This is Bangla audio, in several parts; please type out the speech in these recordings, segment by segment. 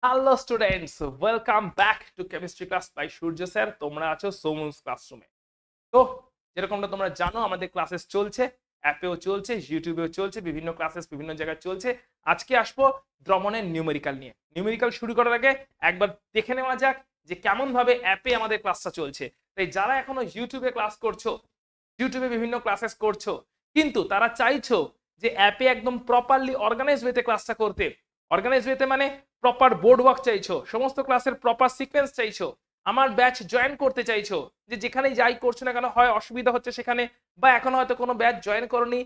Hello students, welcome back to chemistry class by Surya sir. তোমরা আছো সোমুস ক্লাসরুমে। তো যেরকমটা তোমরা জানো, আমাদের ক্লাসেস চলছে, অ্যাপেও চলছে, ইউটিউবেও চলছে, বিভিন্ন ক্লাসেস বিভিন্ন জায়গায় চলছে। আজকে আসবো দ্রবণের নিউমেরিক্যাল নিয়ে। নিউমেরিক্যাল শুরু করার আগে একবার দেখে নেওয়া যাক যে কেমন ভাবে অ্যাপে আমাদের ক্লাসটা চলছে। তাই যারা এখনো ইউটিউবে ক্লাস করছো, ইউটিউবে বিভিন্ন ক্লাসেস করছো, কিন্তু তারা চাইছো যে অ্যাপে একদম প্রপারলি অর্গানাইজ ওয়েতে ক্লাসটা করতে। অর্গানাইজ ওয়েতে মানে প্রপার বোর্ড ওয়ার্ক চাইছো, সমস্ত ক্লাসের প্রপার সিকোয়েন্স চাইছো, আমার ব্যাচ জয়েন করতে চাইছো, যে যেখানেই যাই করছো না কেন হয় অসুবিধা হচ্ছে সেখানে, বা এখন হয়তো কোনো ব্যাচ জয়েন করনি,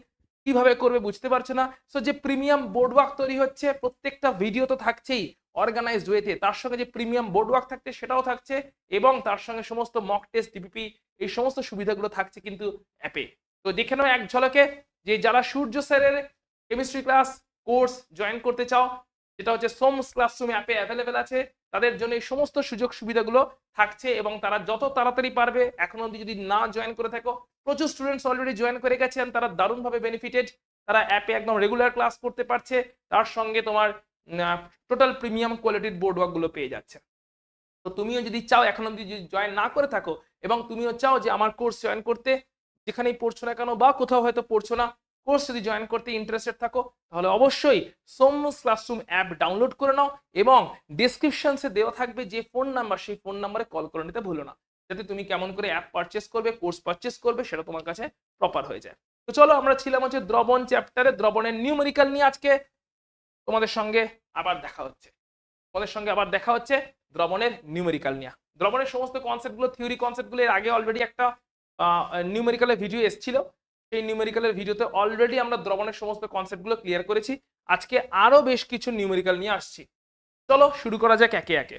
কিভাবে করবে বুঝতে পারছো না। সো যে প্রিমিয়াম বোর্ড ওয়ার্ক তৈরি হচ্ছে, প্রত্যেকটা ভিডিও তো থাকছেই অর্গানাইজড ওয়েতে, তার সঙ্গে যে প্রিমিয়াম বোর্ড ওয়ার্ক থাকছে সেটাও থাকছে, এবং তার সঙ্গে সমস্ত মক টেস্ট, ডিপিপি, এই সমস্ত সুবিধাগুলো থাকছে কিন্তু অ্যাপে। তো দেখে নাও এক ঝলকে যে যারা সূর্য স্যারের কেমিস্ট্রি ক্লাস কোর্স জয়েন করতে চাও, যেটা হচ্ছে সোমস ক্লাসরুম অ্যাপে অ্যাভেলেবেল আছে, তাদের জন্য এই সমস্ত সুযোগ সুবিধাগুলো থাকছে, এবং তারা যত তাড়াতাড়ি পারবে, এখনো অবধি যদি না জয়েন করে থাকো, প্রচুর স্টুডেন্টস অলরেডি জয়েন করে গেছেন, তারা দারুণভাবে বেনিফিটেড। তারা অ্যাপে একদম রেগুলার ক্লাস করতে পারছে, তার সঙ্গে তোমার টোটাল প্রিমিয়াম কোয়ালিটির বোর্ড ওয়ার্ক গুলো পেয়ে যাচ্ছে। তো তুমিও যদি চাও, এখন অবধি যদি জয়েন না করে থাকো, এবং তুমিও চাও যে আমার কোর্স জয়েন করতে, যেখানেই পড়ছো না কেন বা কোথাও হয়তো পড়ছো না, কোর্স যদি জয়েন করতে ইন্টারেস্টেড থাকো, তাহলে অবশ্যই সোমস ক্লাসরুম অ্যাপ ডাউনলোড করে নাও, এবং ডেসক্রিপশনসে দেওয়া থাকবে যে ফোন নাম্বার, সেই ফোন নাম্বারে কল করে নিতে ভুলো না, যাতে তুমি কেমন করে অ্যাপ পারচেস করবে, কোর্স পারচেস করবে, সেটা তোমার কাছে প্রপার হয়ে যায়। তো চলো, আমরা ছিলাম হচ্ছে দ্রবণ চ্যাপ্টারে, দ্রবণের নিউমেরিক্যাল নিয়ে। আজকে তোমাদের সঙ্গে আবার দেখা হচ্ছে, দ্রবণের নিউমেরিক্যাল নিয়ে। দ্রবণের সমস্ত কনসেপ্টগুলো, থিওরি কনসেপ্টগুলো এর আগে অলরেডি একটা নিউমেরিক্যালের ভিডিও এসেছিল। সেই নিউমেরিক্যালের ভিডিওতে অলরেডি আমরা দ্রবণের সমস্ত কনসেপ্টগুলো ক্লিয়ার করেছি। আজকে আরো বেশ কিছু নিউমেরিক্যাল নিয়ে আসছি। চলো শুরু করা যাক একে একে।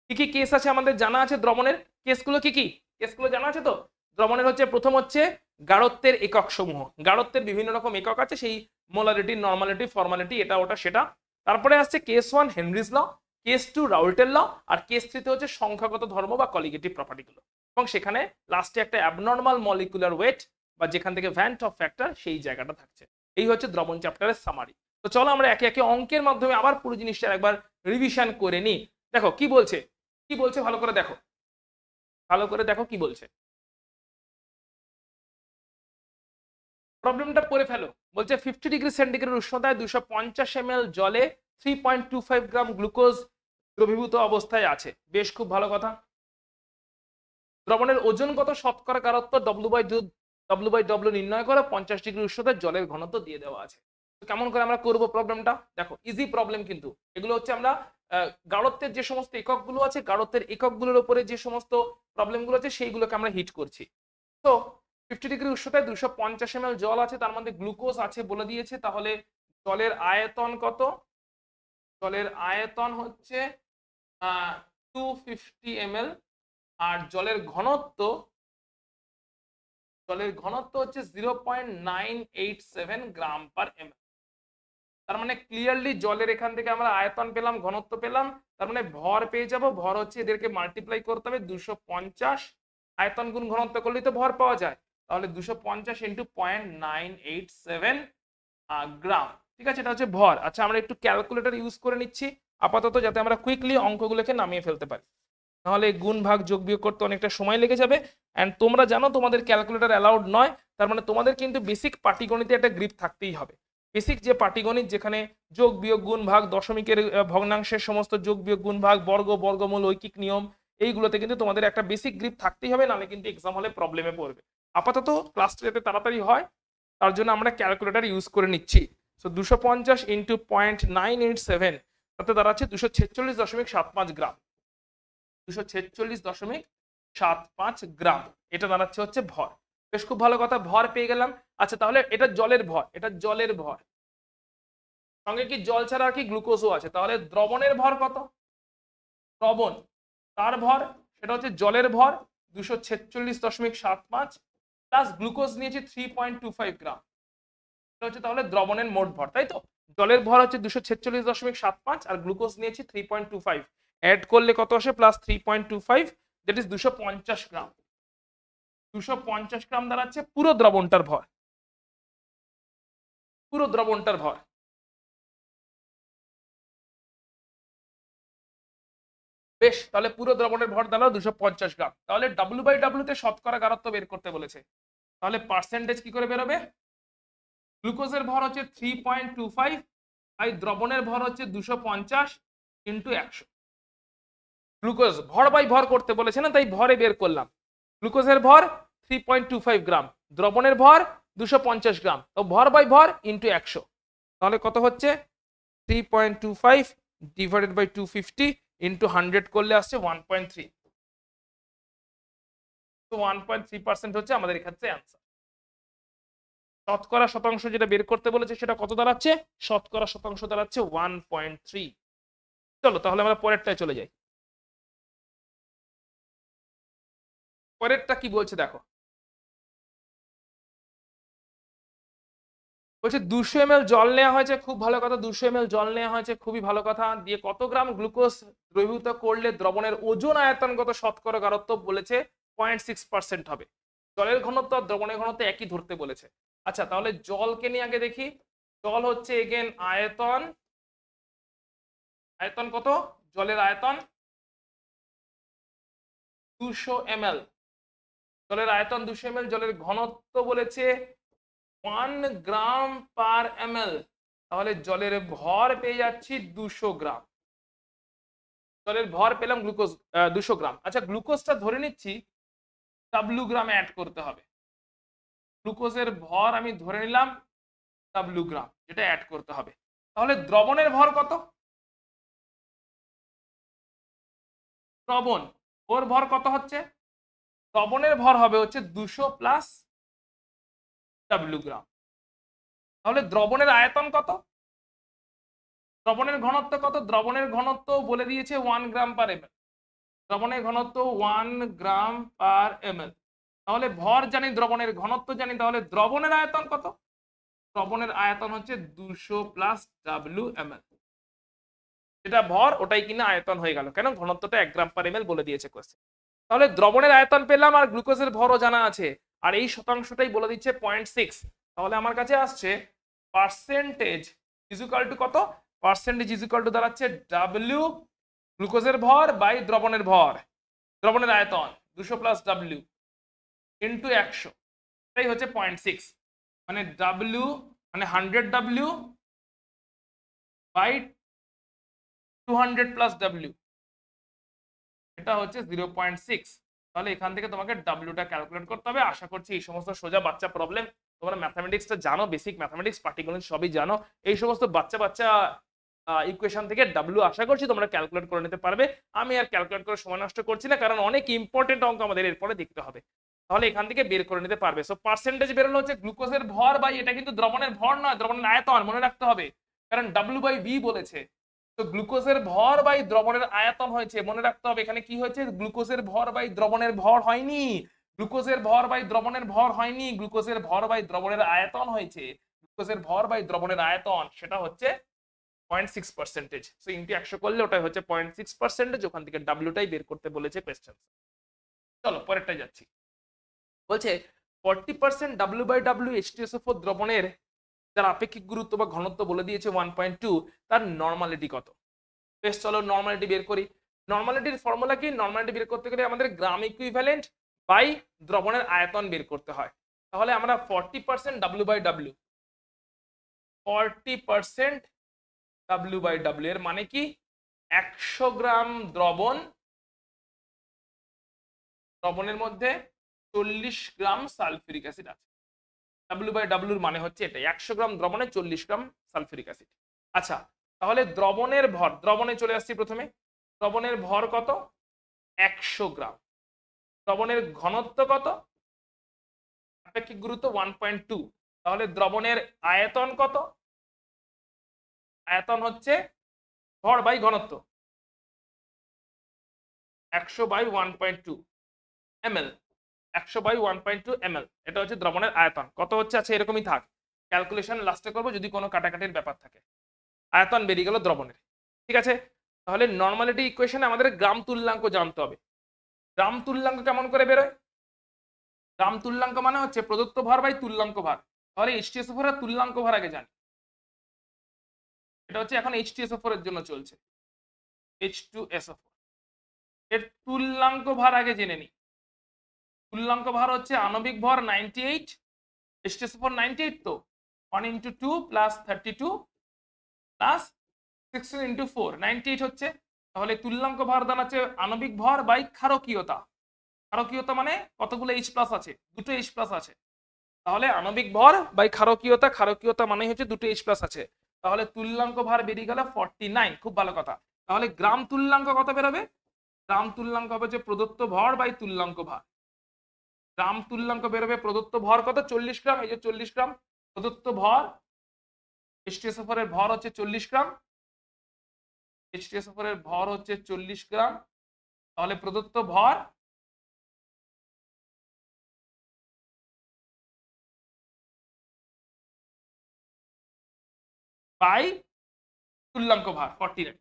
কি কি কেস আছে আমাদের জানা আছে দ্রবণের? কেসগুলো কি কি? কেসগুলো জানা আছে তো? দ্রবণের হচ্ছে প্রথম হচ্ছে গাঢ়ত্বের একক সমূহ। গাঢ়ত্বের বিভিন্ন রকম একক আছে, সেই মোলারিটি, নর্মালিটি, ফর্মালিটি, এটা ওটা সেটা। তারপরে আসছে কেস 1 হেনরিজ ল, কেস 2 রাউল্টের ল, আর কেস 3 তে হচ্ছে সংখ্যাগত ধর্ম বা কলিগেটিভ প্রপার্টিগুলো, এবং সেখানে লাস্টে একটা অ্যাবনর্মাল মলিকুলার ওয়েট বা যেখান থেকে ভ্যান্ট অফ ফ্যাক্টর, সেই জায়গাটা থাকছে। এই হচ্ছে দ্রবণ চ্যাপ্টারের সামারি। তো চলো আমরা একে একে অঙ্কের মাধ্যমে আবার পুরো জিনিসটা একবার রিভিশন করে নি। দেখো কি বলছে, কি বলছে, ভালো করে দেখো, ভালো করে দেখো কি বলছে। প্রবলেমটা পড়ে ফেলো। বলছে 50 ডিগ্রি সেন্টিগ্রেড উষ্ণতায় 250 ml জলে 3.25 গ্রাম গ্লুকোজ দ্রবীভূত অবস্থায় আছে। বেশ, খুব ভালো কথা। দ্রবণের ওজনগত শতকরা কারত্ব W/W নির্ণয় করে 50 ডিগ্রি উষ্ণতায় জলের ঘনত্ব দিয়ে দেওয়া আছে। তো কেমন করে আমরা করব প্রবলেমটা? দেখো, ইজি প্রবলেম কিন্তু এগুলো হচ্ছে আমরা গাঢ়ত্বের যে সমস্ত এককগুলো আছে, গাঢ়ত্বের এককগুলোর উপরে যে সমস্ত প্রবলেমগুলো আছে, সেইগুলোকে আমরা হিট করছি। তো 50 ডিগ্রি উষ্ণতায় 250 ml জল আছে, তার মধ্যে গ্লুকোজ আছে বলে দিয়েছে। তাহলে জলের আয়তন কত? জলের আয়তন হচ্ছে 250 ml, আর জলের ঘনত্ব হচ্ছে 0.987 গ্রাম পার এমএল। তার মানে ক্লিয়ারলি জলের এখান থেকে আমরা আয়তন পেলাম, ঘনত্ব পেলাম, তার মানে ভর পেয়ে যাব। ভর হচ্ছে এদেরকে মাল্টিপ্লাই করতে হবে, 250 আয়তন গুণ ঘনত্ব করলেই তো ভর পাওয়া যায়। তাহলে 250 ইন্টু 0.987 গ্রাম। ঠিক আছে, এটা হচ্ছে ভর। আচ্ছা, আমরা একটু ক্যালকুলেটর ইউজ করে নিচ্ছি আপাতত, যাতে আমরা কুইকলি অঙ্কগুলোকে নামিয়ে ফেলতে পারি, নাহলে গুণ ভাগ যোগ বিয়োগ করতে অনেকটা সময় লেগে যাবে। অ্যান্ড তোমরা জানো তোমাদের ক্যালকুলেটর অ্যালাউড নয়, তার মানে তোমাদের কিন্তু বেসিক পাটিগণিতে একটা গ্রিপ থাকতেই হবে। বেসিক যে পাটিগণিত, যেখানে যোগ বিয়োগ গুণ ভাগ, দশমিকের ভগ্নাংশের সমস্ত যোগ বিয়োগ গুণ ভাগ, বর্গ, বর্গমূল, ঐকিক নিয়ম, এইগুলোতে কিন্তু তোমাদের একটা বেসিক গ্রিপ থাকতেই হবে, নাহলে কিন্তু এক্সাম হলে প্রবলেমে পড়বে। আপাতত ক্লাসটা যাতে তাড়াতাড়ি হয়, তার জন্য আমরা ক্যালকুলেটর ইউজ করে নিচ্ছি। সো 250 ইন্টু 0.987, তাতে দাঁড়াচ্ছে 246.75 গ্রাম। 246.75 গ্রাম, এটা দাঁড়াচ্ছে হচ্ছে ভর। বেশ, খুব ভালো কথা, ভর পেয়ে গেলাম। আচ্ছা, তাহলে এটা জলের ভর, এটা জলের ভর, সঙ্গে কি জল ছাড়া আর কি গ্লুকোজও আছে। তাহলে দ্রবণের ভর কত? দ্রবণ, তার ভর, সেটা হচ্ছে জলের ভর 246.75 প্লাস গ্লুকোজ নিয়েছি 3.25 গ্রাম। এটা হচ্ছে তাহলে দ্রবণের মোট ভর, তাই তো? জলের ভর হচ্ছে 246.75 আর গ্লুকোজ নিয়েছি 3.25, অ্যাড করলে কত আসে? প্লাস 3.25, দ্যাট ইজ 250 গ্রাম। 250 গ্রাম দাঁড়াচ্ছে পুরো দ্রবণটার ভর, পুরো দ্রবণটার ভর। বেশ, তাহলে পুরো দ্রবণের ভর দাঁড়ালো 250 গ্রাম। তাহলে W/W তে শতকরা গারত্ব বের করতে বলেছে, তাহলে পার্সেন্টেজ কি করে বেরোবে? গ্লুকোজের ভর হচ্ছে 3.25 আর দ্রবণের ভর হচ্ছে 250 ইন্টু 100। গ্লুকোজ ভর বাই ভর করতে বলেছে না, তাই ভরে বের করলাম। গ্লুকোজের ভর 3.25 গ্রাম, দ্রবণের ভর 250 গ্রাম, তো ভর বাই ভর ইন্টু 100। তাহলে কত হচ্ছে? 3.25 ডিভাইডেড বাই 250 ইন্টু 100 করলে আসছে 1.3। তো 1.3% হচ্ছে আমাদের এক্ষেত্রে অ্যান্সার। শতকরা শতাংশ যেটা বের করতে বলেছে সেটা কত দাঁড়াচ্ছে? শতকরা শতাংশ দাঁড়াচ্ছে 1.3। চলো তাহলে আমরা পরেরটায় চলে যাই। পরেরটা কি বলছে দেখো, বলছে 200 ml জল নেওয়া হয়েছে, খুব ভালো কথা। 200 ml জল নেওয়া হয়েছে, খুবই ভালো কথা। দিয়ে কত গ্রাম গ্লুকোজ দ্রবীভূত করলে দ্রবণের ওজন আয়তনগত শতকরা গারত্ব বলেছে 0.6% হবে। জলের ঘনত্ব আর দ্রবণের ঘনত্ব একই ধরতে বলেছে। আচ্ছা তাহলে জলকে নিয়ে আগে দেখি। জল হচ্ছে এগেন আয়তন, আয়তন কত? জলের আয়তন 200 ml, জলের আয়তন 200 ml, জলের ঘনত্ব বলেছে 1 গ্রাম পার ml, তাহলে জলের ভর পেয়ে যাচ্ছি 200 গ্রাম। জলের ভর পেলাম গ্লুকোজ 200 গ্রাম। আচ্ছা গ্লুকোজটা ধরে নিচ্ছি W গ্রামে অ্যাড করতে হবে। গ্লুকোজের ভর আমি ধরে নিলাম W গ্রাম, যেটা অ্যাড করতে হবে। তাহলে দ্রবণের ভর কত? দ্রবণ, ওর ভর কত হচ্ছে? দ্রবণের ভর হবে হচ্ছে 200 প্লাস W গ্রাম। তাহলে দ্রবণের আয়তন কত? দ্রবণের ঘনত্ব কত? দ্রবণের ঘনত্ব বলে দিয়েছে 1 গ্রাম পার ml। দ্রবণের ঘনত্ব 1 গ্রাম পার ml। তাহলে ভর জানি, দ্রবণের ঘনত্ব জানি, তাহলে দ্রবণের আয়তন কত? দ্রবণের আয়তন হচ্ছে 200 প্লাস W ml। যেটা ভর ওটাই কিনা আয়তন হয়ে গেল, কেন ঘনত্বটা 1 গ্রাম পার ml বলে দিয়েছে কোশ্চেন। তাহলে দ্রবণের আয়তন পেলাম আর গ্লুকোজের ভরও জানা আছে, আর এই শতাংশটাই বলে দিচ্ছে 0.6। তাহলে আমার কাছে আসছে পার্সেন্টেজ ইকুয়াল টু কত? পার্সেন্টেজ ইকুয়াল টু দাঁড়াচ্ছে W গ্লুকোজের ভর বাই দ্রবণের ভর, দ্রবণের আয়তন 200 প্লাস W ইন্টু 100, এটাই হচ্ছে 0.6। মানে W মানে 100W বাই 200 প্লাস W, এটা হচ্ছে 0.6। তাহলে এখান থেকে তোমাকে ডাব্লিউটা ক্যালকুলেট করতে হবে। আশা করছি এই সমস্ত সোজা বাচ্চা প্রবলেম তোমরা ম্যাথামেটিক্সটা জানো, বেসিক ম্যাথামেটিক্স পার্টিকুলার সবই জানো। এই সমস্ত বাচ্চা বাচ্চা ইকুয়েশন থেকে ডাব্লিউ আশা করছি তোমরা ক্যালকুলেট করে নিতে পারবে। আমি আর ক্যালকুলেট করে সময় নষ্ট করছি না, কারণ অনেক ইম্পর্টেন্ট অঙ্ক আমাদের এরপরে দেখতে হবে। তাহলে এখান থেকে বের করে নিতে পারবে। সো পার্সেন্টেজ বেরোলো হচ্ছে গ্লুকোজের ভর বাই, এটা কিন্তু দ্রবণের ভর নয়, দ্রবণের আয়তন মনে রাখতে হবে, কারণ W/V বলেছে। তো গ্লুকোজের ভর বাই দ্রবণের আয়তন হয়েছে, মনে রাখতে হবে। এখানে কি হয়েছে? গ্লুকোজের ভর বাই দ্রবণের ভর হয়নি, গ্লুকোজের ভর বাই দ্রবণের ভর হয়নি, গ্লুকোজের ভর বাই দ্রবণের আয়তন হয়েছে। গ্লুকোজের ভর বাই দ্রবণের আয়তন সেটা হচ্ছে 0.6%। সো ইনটু 100 করলে ওটাই হচ্ছে 0.6%। ওখান থেকে ডাব্লিউটাই বের করতে বলেছে কোশ্চেন। চলো পরেরটাই যাচ্ছি। বলছে 40% W/W H2SO4 দ্রবণের যার আপেক্ষিক গুরুত্ব বা ঘনত্ব বলে দিয়েছে 1.2, তার নরমালিটি কত? বেশ চলো নরমালিটি বের করি। নরমালিটির ফর্মুলা কি? নরমালিটি বের করতে গেলে আমাদের গ্রাম ইকুইভ্যালেন্ট বাই দ্রবণের আয়তন বের করতে হয়। তাহলে আমরা 40% W/W, 40% W/W এর মানে কি? 100 গ্রাম দ্রবণ, দ্রবণের মধ্যে 40 গ্রাম সালফিউরিক অ্যাসিড আছে। W/W এর মানে হচ্ছে এটা, 100 গ্রাম দ্রবণে 40 গ্রাম সালফিউরিক অ্যাসিড। আচ্ছা তাহলে দ্রবণের ভর, দ্রবণে চলে আসছি প্রথমে। দ্রবণের ভর কত? 100 গ্রাম। দ্রবণের ঘনত্ব কত? আপেক্ষিক গুরুত্ব 1.2। তাহলে দ্রবণের আয়তন কত? আয়তন হচ্ছে ভর বাই ঘনত্ব, 100 বাই 1.2 ml, 100 বাই 1.2 ml, এটা হচ্ছে দ্রবণের আয়তন। কত হচ্ছে? আচ্ছা এরকমই থাক, ক্যালকুলেশন লাস্টে করবো যদি কোনো কাটাকাটির ব্যাপার থাকে। আয়তন বেরিয়ে গেল দ্রবণের, ঠিক আছে। তাহলে নরমালিটি ইকুয়েশনে আমাদের গ্রাম তুল্যাঙ্ক জানতে হবে। গ্রাম তুল্যাঙ্ক কেমন করে বেরোয়? গ্রাম তুল্যাঙ্ক মানে হচ্ছে প্রদত্ত ভর বাই তুল্যাঙ্ক ভর। তাহলে H2SO4 এর তুল্যাঙ্ক ভর আগে জানি, এটা হচ্ছে এখন H2SO4 এর জন্য চলছে, H2SO4 এর তুল্যাঙ্ক ভার আগে জেনে নি। তুল্যাঙ্ক ভার হচ্ছে আণবিক ভর 98, H2SO4 98, তো 1 × 2 + 32 + 16 × 4 98 হচ্ছে। তাহলে তুল্যাঙ্ক ভার দাঁড়াচ্ছে আণবিক ভর বাই ক্ষারকীয়তা। ক্ষারকীয়তা মানে কতগুলো H+ আছে, দুটো H+ আছে। তাহলে আণবিক ভর বাই ক্ষারকীয়তা, ক্ষারকীয়তা মানে হচ্ছে দুটো H+ আছে। তাহলে তুল্যাঙ্ক ভার বেরিয়ে গেল 49। খুব ভালো কথা। তাহলে গ্রাম তুল্যাঙ্ক কত বেরোবে? গ্রাম তুল্যাঙ্ক হবে যে প্রদত্ত ভর বাই তুল্যাঙ্ক ভার। গ্রাম তুল্যাঙ্ক বেরোবে প্রদত্ত ভর কত? 40 গ্রাম। এই যে 40 গ্রাম প্রদত্ত ভর। H2SO4 এর ভর হচ্ছে 40 গ্রাম। H2SO4 এর ভর হচ্ছে 40 গ্রাম। তাহলে প্রদত্ত ভর বাই তুল্যাঙ্ক ভার 49,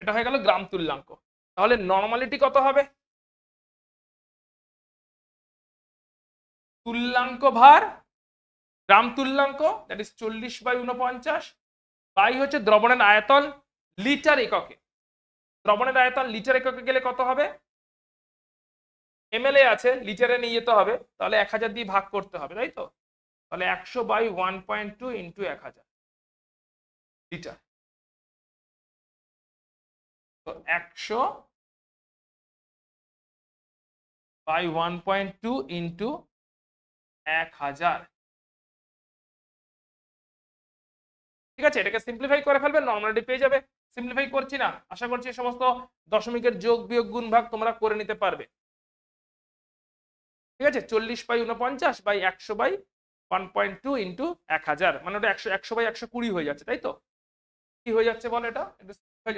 এটা হয়ে গেল গ্রাম তুল্যাঙ্ক। তাহলে নরমালিটি কত হবে? তুল্যাঙ্ক ভার গ্রাম তুল্যাঙ্ক, দ্যাট ইজ 40/49 বাই হচ্ছে দ্রবণের আয়তন লিটার এককে। দ্রবণের আয়তন লিটার এককে গেলে কত হবে? ml আছে, লিটারে নিয়ে যেতে হবে, তাহলে 1000 দিয়ে ভাগ করতে হবে, তাই তো? তাহলে 100/1.2 × 1000 লিটার। তো 100/1.2 × 1000। ঠিক আছে, এটাকে সিম্পলিফাই করে ফেলবে, নরমালিটি পেয়ে যাবে। সিম্পলিফাই করছি না, আশা করছি সমস্ত দশমিকের যোগ বিয়োগ গুণ ভাগ তোমরা করে নিতে পারবে। ঠিক আছে, 40/49/100/1.2 × 1000 মানে ওটা 100/120 হয়ে যাচ্ছে, তাই তো? কি হয়ে যাচ্ছে বলো এটা?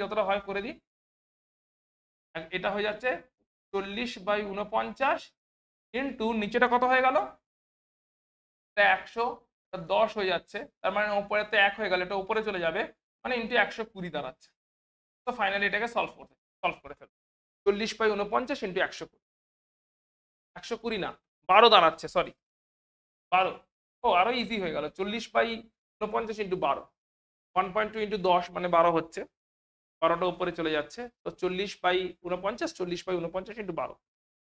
যতটা হয় করে দিই। এটা হয়ে যাচ্ছে 40/49 ইন্টু নিচেটা কত হয়ে গেল? 110 হয়ে যাচ্ছে, তার মানে উপরে তো 1 হয়ে গেল, এটা উপরে চলে যাবে, মানে ইন্টু 120 দাঁড়াচ্ছে। তো ফাইনালি এটাকে সলভ করে ফেলবো। 40/49 ইন্টু 120, 120 না 12 দাঁড়াচ্ছে, সরি 12। ও আরো ইজি হয়ে গেল, 40/49 ইন্টু 12, 1.2 ইন্টু 10 মানে 12 হচ্ছে, 12টা উপরে চলে যাচ্ছে। তো 40/49, 40/49 ইন্টু 12,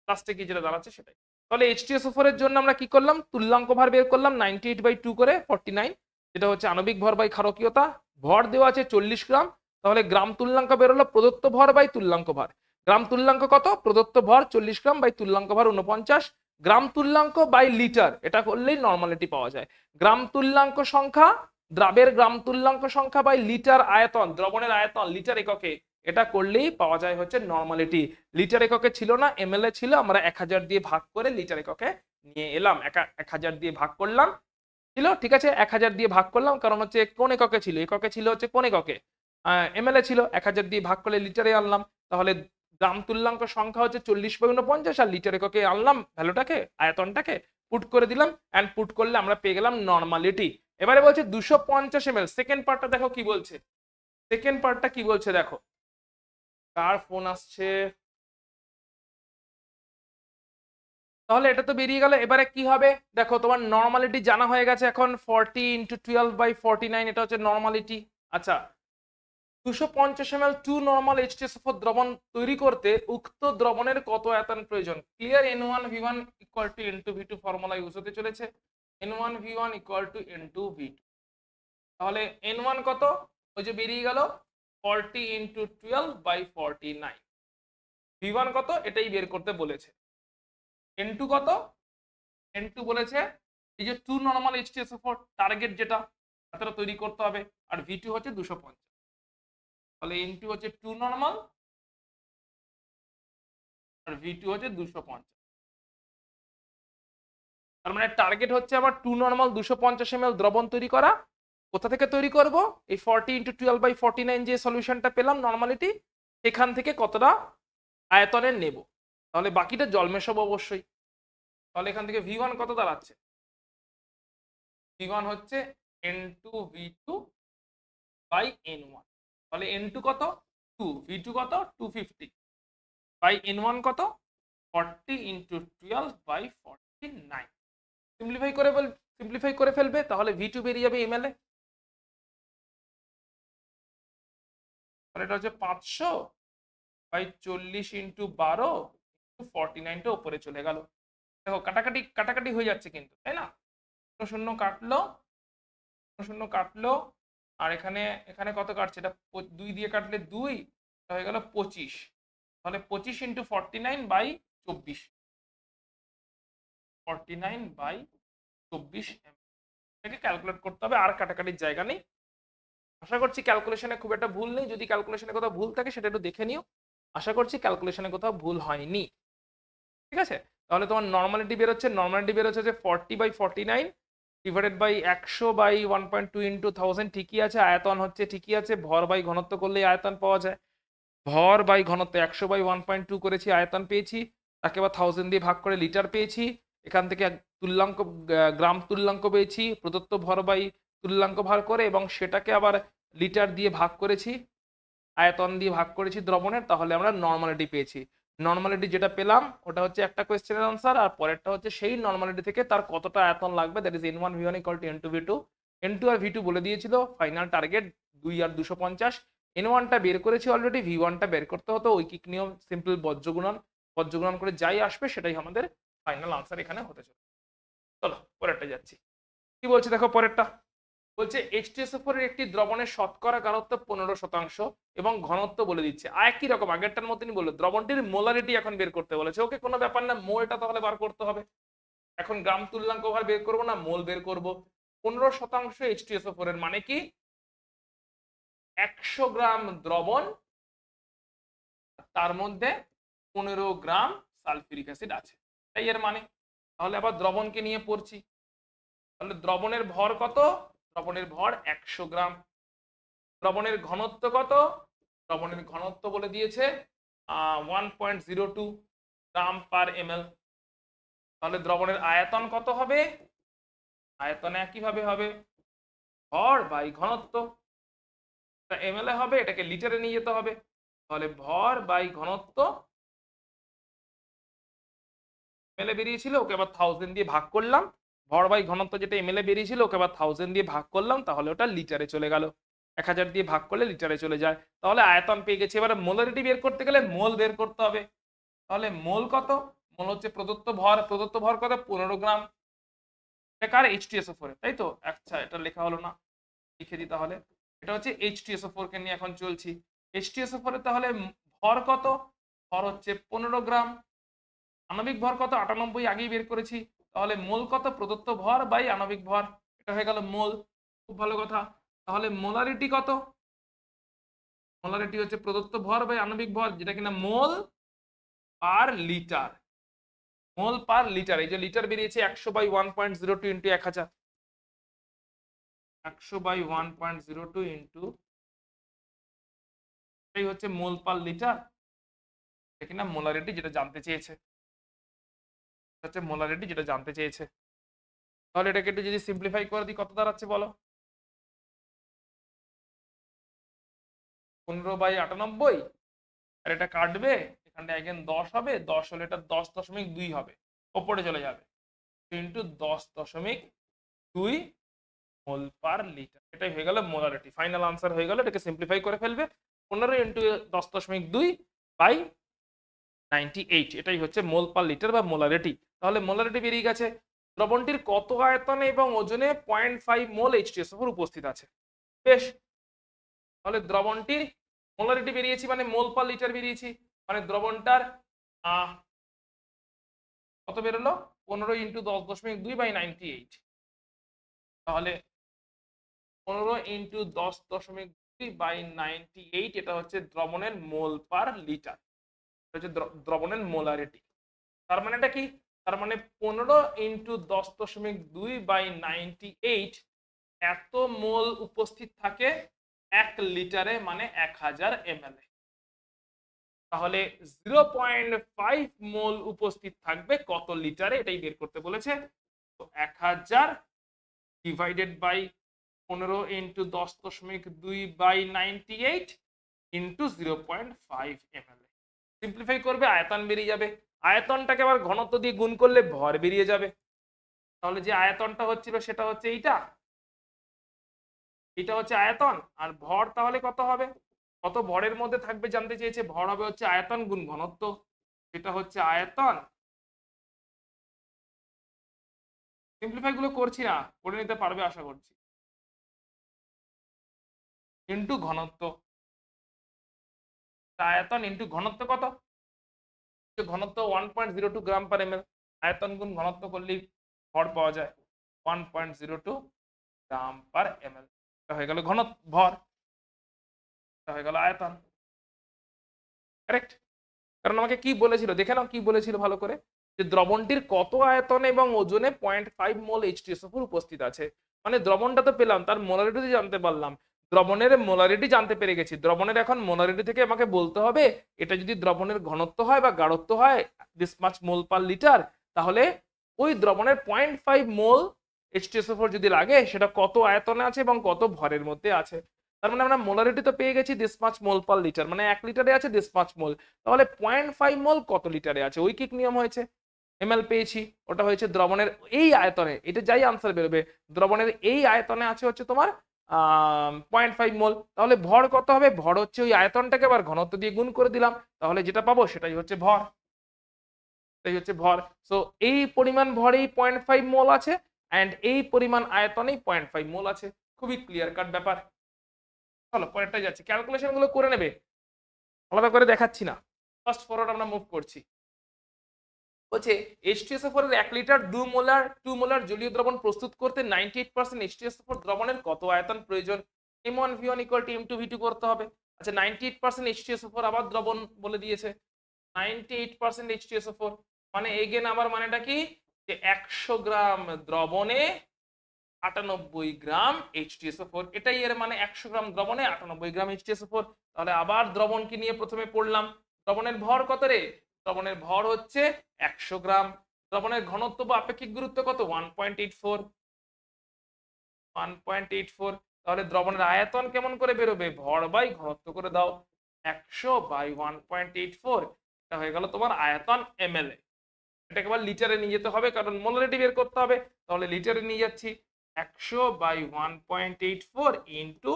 লাস্টে কি যেটা দাঁড়াচ্ছে সেটাই। তাহলে H2SO4 এর জন্য আমরা কি করলাম? তুল্যাঙ্ক ভার বের করলাম 98/2 করে 49, যেটা হচ্ছে আণবিক ভর বাই ক্ষারকীয়তা। ভর দেওয়া আছে 40 গ্রাম। তাহলে গ্রাম তুল্যাঙ্ক বেরোলো প্রদত্ত ভর বাই তুল্যাঙ্ক ভার। গ্রাম তুল্যাঙ্ক কত? প্রদত্ত ভর 40 গ্রাম বাই তুল্যাঙ্ক ভার 49 গ্রাম তুল্যাঙ্ক বাই লিটার, এটা করলেই নরমালিটি পাওয়া যায়। গ্রাম তুল্যাঙ্ক সংখ্যা, দ্রাবের গ্রাম তুল্যাঙ্ক সংখ্যা বাই লিটার আয়তন, দ্রবণের আয়তন লিটার এককে, এটা করলেই পাওয়া যায় হচ্ছে নরমালিটি। লিটার এককে ছিল না, ml ছিল, আমরা 1000 দিয়ে ভাগ করে লিটার এককে নিয়ে এলাম। 1000 দিয়ে ভাগ করলাম, ছিল ঠিক আছে, 1000 দিয়ে ভাগ করলাম, কারণ হচ্ছে কোন এককে ছিল? এককে ছিল হচ্ছে কোন এককে, ml ছিল, 1000 দিয়ে ভাগ করলে লিটারে আনলাম। তাহলে গ্রাম তুল্যাঙ্ক সংখ্যা হচ্ছে 40/49 আর লিটার এককে আনলাম ভ্যালুটাকে, আয়তনটাকে পুট করে দিলাম, অ্যান্ড পুট করলে আমরা পেয়ে গেলাম নরমালিটি। এবারে বলছে 250 ml। সেকেন্ড পার্টটা দেখো কি বলছে, সেকেন্ড পার্টটা কি বলছে দেখো। কার ফোন আসছে? তাহলে এটা তো বেরিয়ে গেল। এবারে কি হবে দেখো, তোমার নরমালিটি জানা হয়ে গেছে এখন, 40 × 12/49, এটা হচ্ছে নরমালিটি। আচ্ছা, 250 ml 2 নরমাল H2SO4 দ্রবণ তৈরি করতে উক্ত দ্রবণের কত আয়তন প্রয়োজন? Clear? N1V1 = N2V2 formula use হতে চলেছে। N1V1 = N2V2। তাহলে N1 কত? ওই যে বেরিয়ে গেল 40 × 12/49। V1 কত? এটাই বের করতে বলেছে। N2 কত? N2 বলেছে এই যে 2 নরমাল H2SO4 টার্গেট যেটা এতটা তৈরি করতে হবে, আর V2 হচ্ছে 250। তাহলে N2 হচ্ছে 2 নরমাল আর V2 হচ্ছে 250। তার মানে টার্গেট হচ্ছে আমার 2 নরমাল 250 ml দ্রবণ তৈরি করা। কোথা থেকে তৈরি করব? এই 40 × 12/49 যে সলিউশনটা পেলাম নরমালিটি, সেখান থেকে কতটা আয়তনের নেব। তাহলে বাকিটা জল মেশাবো অবশ্যই। তাহলে এখান থেকে V1 কত দাঁড়াচ্ছে? V1 হচ্ছে N2V2/N1। তাহলে N2 কত? 2, V2 কত? 250 বাই N1 কত? 40 × 12/49। সিম্পলিফাই করে ফেলবে, তাহলে V2 বেরিয়ে যাবে ml এ। তাহলে এটা হচ্ছে 500 বাই 40 ইন্টু 12 49টা উপরে চলে গেল। দেখো কাটাকাটি কাটাকাটি হয়ে যাচ্ছে কিন্তু, তাই না? শূন্য কাটলো, শূন্য কাটলো, আর এখানে এখানে কত কাটছে? এটা 2 দিয়ে কাটলে 2 হয়ে গেল 25। তাহলে 25 ইন্টু 49 বাই 24, 49 বাই 24 এটাকে ক্যালকুলেট করতে হবে, আর কাটাকাটির জায়গা নেই। আশা করছি ক্যালকুলেশনে খুব একটা ভুল নেই, যদি ক্যালকুলেশনে কোথাও ভুল থাকে সেটা একটু দেখে নিও। আশা করছি ক্যালকুলেশনে কোথাও ভুল হয়নি, ঠিক আছে? তাহলে তোমার নর্মালিটি বেরোচ্ছে, নর্মালিটি বেরোচ্ছে যে 40 by 49 divided by 100 by 1.2 into 1000, ঠিকই আছে। আয়তন হচ্ছে ঠিকই আছে, ভর বাই ঘনত্ব করলেই আয়তন পাওয়া যায়। ভর বাই ঘনত্ব 100 বাই 1.2 করেছি, আয়তন পেয়েছি, তাকে আবার 1000 দিয়ে ভাগ করে লিটার পেয়েছি। এখান থেকে তুল্যাঙ্ক গ্রাম তুল্যাঙ্ক পেয়েছি, প্রদত্ত ভর বাই তুল্যাঙ্ক ভার করে, এবং সেটাকে আবার লিটার দিয়ে ভাগ করেছি, আয়তন দিয়ে ভাগ করেছি দ্রবণের, তাহলে আমরা নর্মালিটি পেয়েছি। নর্মালিটি যেটা পেলাম ওটা হচ্ছে একটা কোয়েশ্চেনের আনসার, আর পরেরটা হচ্ছে সেই নর্মালিটি থেকে তার কতটা আয়তন লাগবে, that is n1 v1 equal to n2 v2। n2 আর v2 বলে দিয়েছিল, ফাইনাল টার্গেট 2 আর 250। n1টা বের করেছি অলরেডি, v1টা বের করতে হতো, ঐকিক নিয়ম, সিম্পল বজ্রগুণন করে যাই আসবে সেটাই আমাদের ফাইনাল আনসার এখানে হতে চলে। চলো পরেরটা যাচ্ছি, কি বলছে দেখো পরেরটা। বলছে H2SO4 এর একটি দ্রবণের শতকরা গাঢ়ত্ব 15% এবং ঘনত্ব বলে দিচ্ছে। একই রকম আগেরটার মতনই বললো, দ্রবণটির মোলারিটি এখন বের করতে বলেছে। ওকে, কোনো ব্যাপার না, মোলটা তাহলে বার করতে হবে। এখন গ্রাম তুল্যাঙ্ক ভার বের করবো না, মোল বের করব। 15% H2SO4 এর মানে কি? 100 গ্রাম দ্রবণ, তার মধ্যে 15 গ্রাম সালফিউরিক অ্যাসিড আছে, তাই এর মানে। তাহলে আবার দ্রবণকে নিয়ে পড়ছি, তাহলে দ্রবণের ভর কত? দ্রবণের ভর 100 গ্রাম। দ্রবণের ঘনত্ব কত? দ্রবণের ঘনত্ব বলে দিয়েছে 1.02 গ্রাম পার ml। তাহলে দ্রবণের আয়তন কত হবে? আয়তন একইভাবে হবে ভর বাই ঘনত্ব, এটা ml এ হবে, এটাকে লিটারে নিয়ে যেতে হবে। তাহলে ভর বাই ঘনত্ব ml এ বেরিয়েছিল, ওকে আবার 1000 দিয়ে ভাগ করলাম। ভর বাই ঘনত্ব যেটা ml এ বেরিয়েছিল, ওকে আবার 1000 দিয়ে ভাগ করলাম, তাহলে ওটা লিটারে চলে গেল। 1000 দিয়ে ভাগ করলে লিটারে চলে যায়। তাহলে আয়তন পেয়ে গেছি। এবারে মোলারিটি বের করতে গেলে মোল বের করতে হবে। তাহলে মোল কত? মোল হচ্ছে প্রদত্ত ভর, প্রদত্ত ভর কত? 15 গ্রাম। কার? H2SO4 এর, তাই তো? আচ্ছা, এটা লেখা হলো না, লিখে দিই তাহলে। এটা হচ্ছে H2SO4 কে নিয়ে এখন চলছি। H2SO4 এর তাহলে ভর কত? ভর হচ্ছে 15 গ্রাম। আণবিক ভর কত? 98, আগেই বের করেছি। তাহলে মোল কত? প্রদত্ত ভর বাই আণবিক ভর, এটা হয়ে গেল মোল। খুব ভালো কথা। তাহলে মোলারিটি কত? মোলারিটি হচ্ছে প্রদত্ত ভর বাই আণবিক ভর, যেটা কিনা মোল পার লিটার। মোল পার লিটার, এই যে লিটার বেরিয়েছে 100 বাই 1.02 ইন্টু 1000, 100 বাই 1.02 ইন্টু, এই হচ্ছে মোল পার লিটার। এটা কিনা মোলারিটি যেটা জানতে চেয়েছে, হচ্ছে মোলারিটি যেটা জানতে চেয়েছে। তাহলে এটাকে একটু যদি সিম্পলিফাই করে দিই, কত দাঁড়াচ্ছে বলো? 15 বাই 98, আর এটা কাটবে, এখানটা এগেন 10 হবে, 10 হলে এটা 10.2 হবে, ওপরে চলে যাবে, ইন্টু 10.2 মোল পার লিটার। এটাই হয়ে গেল মোলারিটি, ফাইনাল আনসার হয়ে গেল। এটাকে সিম্পলিফাই করে ফেলবে, 15 ইন্টু 10.2 বাই 98, এটাই হচ্ছে মোল পার লিটার বা মোলারিটি। তাহলে মোলারিটি বেরিয়ে গেছে। দ্রবণটির কত আয়তনে এবং ওজনে 0.5 মোল H2SO4 উপস্থিত আছে? বেশ, তাহলে দ্রবণটির মোলারিটি বেরিয়েছি মানে মোল পার লিটার বেরিয়েছি, মানে দ্রবণটার কত বেরোলো? 15 ইন্টু 10.2 বাই 98। তাহলে 15 ইন্টু 10.2 বাই 98, এটা হচ্ছে দ্রবণের মোল পার লিটার, হচ্ছে দ্রবণের মোলারিটি। তার মানে এটা কি? তার মানে 15 ইন্টু 10.2 বাই 98 এত মোল উপস্থিত থাকে 1 লিটারে, মানে 1000 ml এ। তাহলে 0.5 মোল উপস্থিত থাকবে কত লিটারে, এটাই বের করতে বলেছে। তো 1000 divided by 15 into 10.2 by 98 into 0.5 ml। Simplify করবে, আয়তন বেরিয়ে যাবে। আয়তনটাকে আবার ঘনত্ব দিয়ে গুণ করলে ভর বেরিয়ে যাবে। তাহলে যে আয়তনটা হচ্ছিল সেটা হচ্ছে এইটা, এটা হচ্ছে আয়তন, আর ভর তাহলে কত হবে? কত ভরের মধ্যে থাকবে জানতে চেয়েছে। ভর হবে হচ্ছে আয়তন গুণ ঘনত্ব, যেটা হচ্ছে আয়তন, সিম্পলিফাই গুলো করছি না, করে নিতে পারবে আশা করছি, ইন্টু ঘনত্ব। আয়তন ইন্টু ঘনত্ব কত, ঘনত্ব 1.02 গ্রাম পার এমএল, আয়তন গুণ ঘনত্ব করলেই ভর পাওয়া যায় 1.02 গ্রাম পার এমএল। এটা হয়ে গেল ঘনত্ব, ভর, এটা হয়ে গেল আয়তন। কারেক্ট? কারণ আমাকে কি বলেছিল দেখে নাও, কি বলেছিল ভালো করে, যে দ্রবণটির কত আয়তনে এবং ওজনে 0.5 মোল H2SO4 উপস্থিত আছে। মানে দ্রবণটা তো পেলাম, তার মোলারিটি জানতে পারলাম, দ্রবণের মোলারিটি জানতে পেরে গেছি। দ্রবণের এখন মোলারিটি থেকে আমাকে বলতে হবে এটা যদি দ্রবণের ঘনত্ব হয় বা গাঢ়ত্ব হয় this much mole per litre, তাহলে ওই দ্রবণের 0.5 মোল H2SO4 যদি লাগে সেটা কত আয়তনে আছে এবং কত ভরের মধ্যে আছে। তার মানে আমরা মোলারিটি তো পেয়ে গেছি this much mole per litre, মানে 1 লিটারে আছে দিস মাচ মোল, তাহলে 0.5 মোল কত লিটারে আছে, ঐকিক নিয়ম হয়েছে, এমএল পেয়েছি, ওটা হয়েছে দ্রবণের এই আয়তনে, এটা যাই আনসার বেরোবে, দ্রবণের এই আয়তনে আছে হচ্ছে তোমার 0.5 মোল। তাহলে ভর কত হবে, ভর হচ্ছে ওই আয়তনটাকে আবার ঘনত্ব দিয়ে গুণ করে দিলাম, তাহলে যেটা পাবো সেটাই হচ্ছে ভর, এটাই হচ্ছে ভর। সো এই পরিমাণ ভরেই 0.5 মোল আছে অ্যান্ড এই পরিমাণ আয়তনেই 0.5 মোল আছে। খুবই ক্লিয়ার কাট ব্যাপার। চলো পরেরটা যাচ্ছি, ক্যালকুলেশন গুলো করে নেবে, আলাদা করে দেখাচ্ছি না, ফার্স্ট ফরওয়ার্ড আমরা মুভ করছি। বলছে H2SO4 এর 1 লিটার 2 মোলার জলীয় দ্রবণ প্রস্তুত করতে 98% H2SO4 দ্রবণের কত আয়তন প্রয়োজন। M1V1 = M2V2 করতে হবে। আচ্ছা 98% H2SO4 আবার দ্রবণ বলে দিয়েছে, 98% H2SO4 মানে এগেন আমার মানেটা কি, যে 100 গ্রাম দ্রবণে 98 গ্রাম H2SO4, এটাই এর মানে, 100 গ্রাম দ্রবণে 98 গ্রাম H2SO4। তাহলে আবার দ্রবণকে নিয়ে প্রথমে পড়লাম, দ্রবণের ভর কত রে, দ্রবণের ভর হচ্ছে 100 গ্রাম, দ্রবণের ঘনত্ব বা আপেক্ষিক গুরুত্ব কত 1.84, তাহলে দ্রবণের আয়তন কেমন করে বেরোবে, ভর বাই ঘনত্ব করে দাও, 100 বাই 1.84, এটা হয়ে গেল তোমার আয়তন এমএল এ। এটাকে আবার লিটারে নিয়ে যেতে হবে কারণ মোলারিটি বের করতে হবে, তাহলে লিটারে নিয়ে যাচ্ছি, 100 বাই 1.84 ইন্টু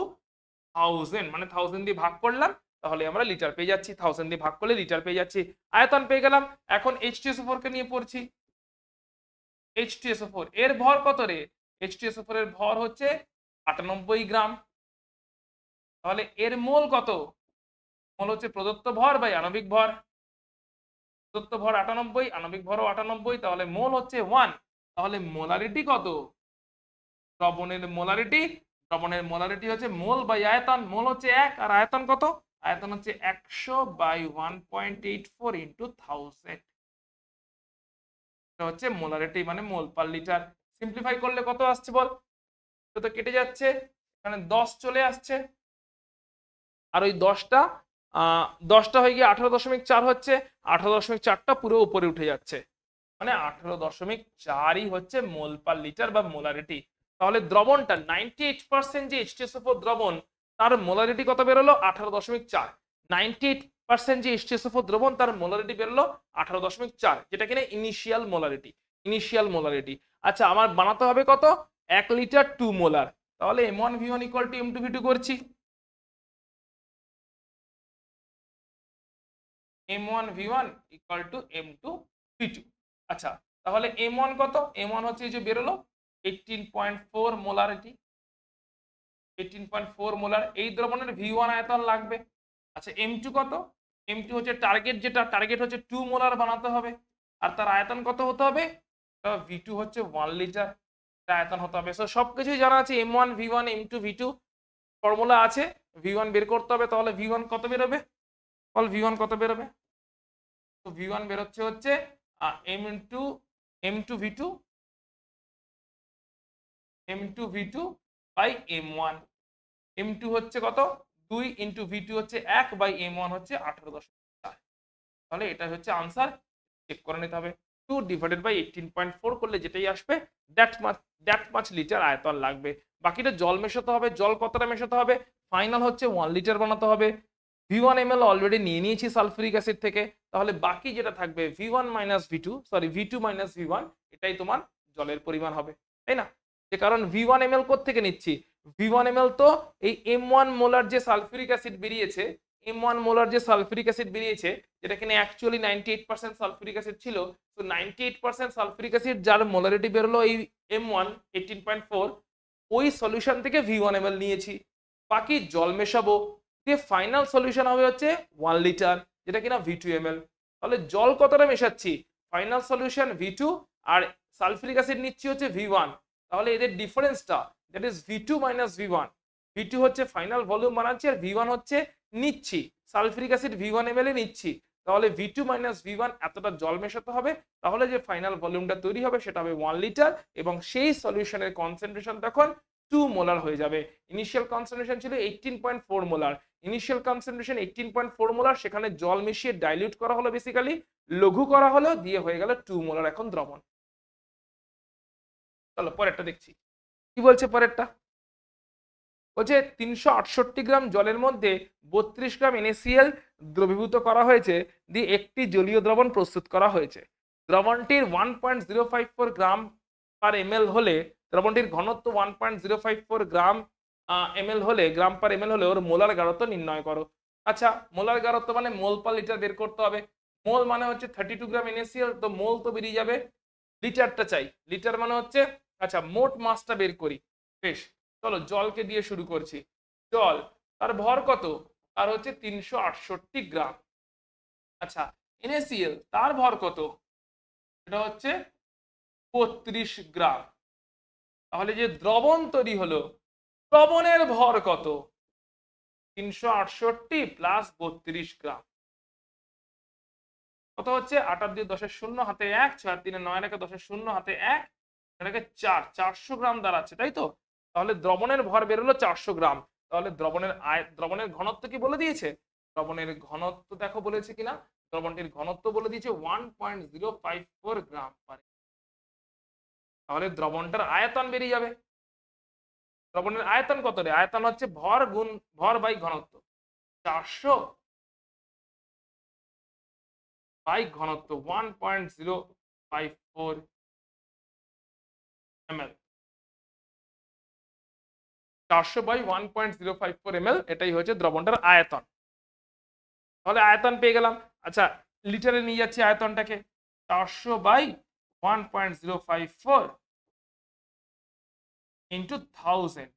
1000, মানে 1000 দিয়ে ভাগ করলাম, তাহলে আমরা লিটার পেয়ে যাচ্ছি, 1000 দিয়ে ভাগ করলে লিটার পেয়ে যাচ্ছি, আয়তন পেয়ে গেলাম। এখন H2SO4 কে নিয়ে পড়ছি, H2SO4 এর ভর কত রে, H2SO4 এর ভর হচ্ছে 98 গ্রাম, তাহলে এর মোল কত, মোল হচ্ছে প্রদত্ত ভর বাই আণবিক ভর, প্রদত্ত ভর 98, আণবিক ভরও 98, তাহলে মোল হচ্ছে 1, তাহলে মোলারিটি কত, দ্রবণের মোলারিটি হচ্ছে মোল বাই আয়তন, মোল হচ্ছে 1 আর আয়তন কত, আয়তন হচ্ছে 100 বাই 1.84 ইন্টু 1000, এটা হচ্ছে মোলারিটি মানে মোল পার লিটার। সিম্পলিফাই করলে কত আসছে বল, তো কেটে যাচ্ছে, এখানে 10 চলে আসছে, আর ওই 10টা হয়ে গিয়ে 18.4 হচ্ছে, 18.4টা পুরো উপরে উঠে যাচ্ছে, মানে 18.4ই হচ্ছে মোল পার লিটার বা মোলারিটি। তাহলে দ্রবণটা 98% যে H2SO4 দ্রবণ, তার মোলারিটি কত বেরোলো 18.4, 98% যে H2SO4 দ্রবণ তার মোলারিটি বেরোলো 18.4, যেটা কিনা ইনিশিয়াল মোলারিটি। আচ্ছা আমার বানাতে হবে কত, 1 লিটার 2 মোলার, তাহলে M1V1 = M2V2 করছি, M1V1 = M2V2। আচ্ছা তাহলে M1 কত, M1 হচ্ছে এই যে বেরোলো 18.4 মোলারিটি, 18.4 মোলার, এই দ্রবণের V1 আয়তন লাগবে। আচ্ছা M2 কত, M2 হচ্ছে টার্গেট, যেটা টার্গেট হচ্ছে 2 মোলার বানাতে হবে, আর তার আয়তন কত হতে হবে, V2 হচ্ছে 1 লিটার আয়তন হতে হবে। সো সবকিছুই জানা আছে, M1 V1 M2 V2 formula আছে, V1 বের করতে হবে, তাহলে V1 কত বেরোবে, V1 কত বেরোবে, তো V1 বেরোচ্ছে হচ্ছে M2V2 বাই M1, M2 হচ্ছে কত 2 ইন্টু V2 হচ্ছে 1 বাই M1 হচ্ছে 18.4, তাহলে এটা হচ্ছে আনসার, চেক করে নিতে হবে, 2 ডিভাইডেড বাই 18.4 করলে যেটাই আসবে দ্যাট মাচ লিটার আয়তন লাগবে। বাকিটা জল মেশাতে হবে, জল কতটা মেশাতে হবে, ফাইনাল হচ্ছে 1 লিটার বানাতে হবে, V1 ml অলরেডি নিয়ে নিয়েছি সালফিউরিক অ্যাসিড থেকে, তাহলে বাকি যেটা থাকবে V1 মাইনাস V1, এটাই তোমার জলের পরিমাণ হবে, তাই না, যে কারণ V1 ml থেকে নিচ্ছি, V1 ml তো এই M1 মোলার যে সালফিউরিক অ্যাসিড বেরিয়েছে, M1 মোলার যে সালফিউরিক অ্যাসিড বেরিয়েছে, যেটা কিনা অ্যাকচুয়ালি 98% সালফিউরিক অ্যাসিড ছিল, তো 98% সালফিউরিক অ্যাসিড যার মোলারিটি বেরোলো এই M1 18.4, ওই সলিউশন থেকে V1 ml নিয়েছি, বাকি জল মেশাবো, দিয়ে ফাইনাল সলিউশন হবে হচ্ছে 1 লিটার, যেটা কিনা V2 ml। তাহলে জল কতটা মেশাচ্ছি, ফাইনাল সলিউশন V2 আর সালফিউরিক অ্যাসিড নিচ্ছি হচ্ছে V1, তাহলে এদের ডিফারেন্সটা that is V2 minus V1, V2 হচ্ছে ফাইনাল ভলিউম বানাচ্ছি আর V1 হচ্ছে নিচ্ছি সালফিউরিক অ্যাসিড V1 ml এ নিচ্ছি, তাহলে V2 মাইনাস V1 এতটা জল মেশাতে হবে, তাহলে যে ফাইনাল ভলিউমটা তৈরি হবে সেটা হবে 1 লিটার, এবং সেই সলিউশনের কনসেন্ট্রেশন তখন 2 মোলার হয়ে যাবে। ইনিশিয়াল কনসেন্ট্রেশন ছিল 18.4 মোলার, ইনিশিয়াল কনসেন্ট্রেশন 18.4 মোলার, সেখানে জল মিশিয়ে ডাইলিউট করা হলো, বেসিক্যালি লঘু করা হলো, দিয়ে হয়ে গেল 2 মোলার এখন দ্রবণ। চলো পরেরটা দেখছি কি বলছে। পরেরটা বলছে 368 গ্রাম জলের মধ্যে 32 গ্রাম NaCl দ্রবীভূত করা হয়েছে, দিয়ে একটি জলীয় দ্রবণ প্রস্তুত করা হয়েছে। দ্রবণটির 1.054 গ্রাম পার ml হলে, দ্রবণটির ঘনত্ব 1.054 গ্রাম ml হলে, গ্রাম পার ml হলে ওর মোলার গাঢ়ত্ব নির্ণয় করো। আচ্ছা, মোলার গাঢ়ত্ব মানে মোল পার লিটার বের করতে হবে। মোল মানে হচ্ছে 32 গ্রাম NaCl, তো মোল তো বেরিয়ে যাবে, লিটারটা চাই, লিটার মানে হচ্ছে, আচ্ছা মোট মাসটা বের করি। বেশ, চলো জলকে দিয়ে শুরু করছি। জল, তার ভর কত, তার হচ্ছে 368 গ্রাম। আচ্ছা NaCl তার ভর কত, এটা হচ্ছে 32 গ্রাম। তাহলে যে দ্রবণ তৈরি হলো, দ্রবণের ভর কত, 368 প্লাস 32 গ্রাম, কত হচ্ছে 8 আর 2 10 শূন্য, হাতে 1, 6 আর 3 9 রেখে 10 শূন্য, হাতে 1, এটাকে 400 গ্রাম দাঁড়াচ্ছে, তাই তো। তাহলে দ্রবণের ভর বেরোলো 400 গ্রাম। তাহলে দ্রবণের ঘনত্ব কি বলে দিয়েছে, দ্রবণের ঘনত্ব দেখো বলেছে কিনা, দ্রবণটির ঘনত্ব বলে দিয়েছে 1.054 গ্রাম পার। তাহলে দ্রবণটার আয়তন বেরিয়ে যাবে। দ্রবণের আয়তন কত রে, আয়তন হচ্ছে ভর গুণ ভর বাই ঘনত্ব, 400 বাই ঘনত্ব 1.054 ml, 400 বাই 1.054 ml, এটাই হচ্ছে দ্রবণটার আয়তন। তাহলে আয়তন পেয়ে গেলাম। আচ্ছা লিটারে নিয়ে যাচ্ছি আয়তনটাকে, 400 বাই 1.054 ইন্টু 1000,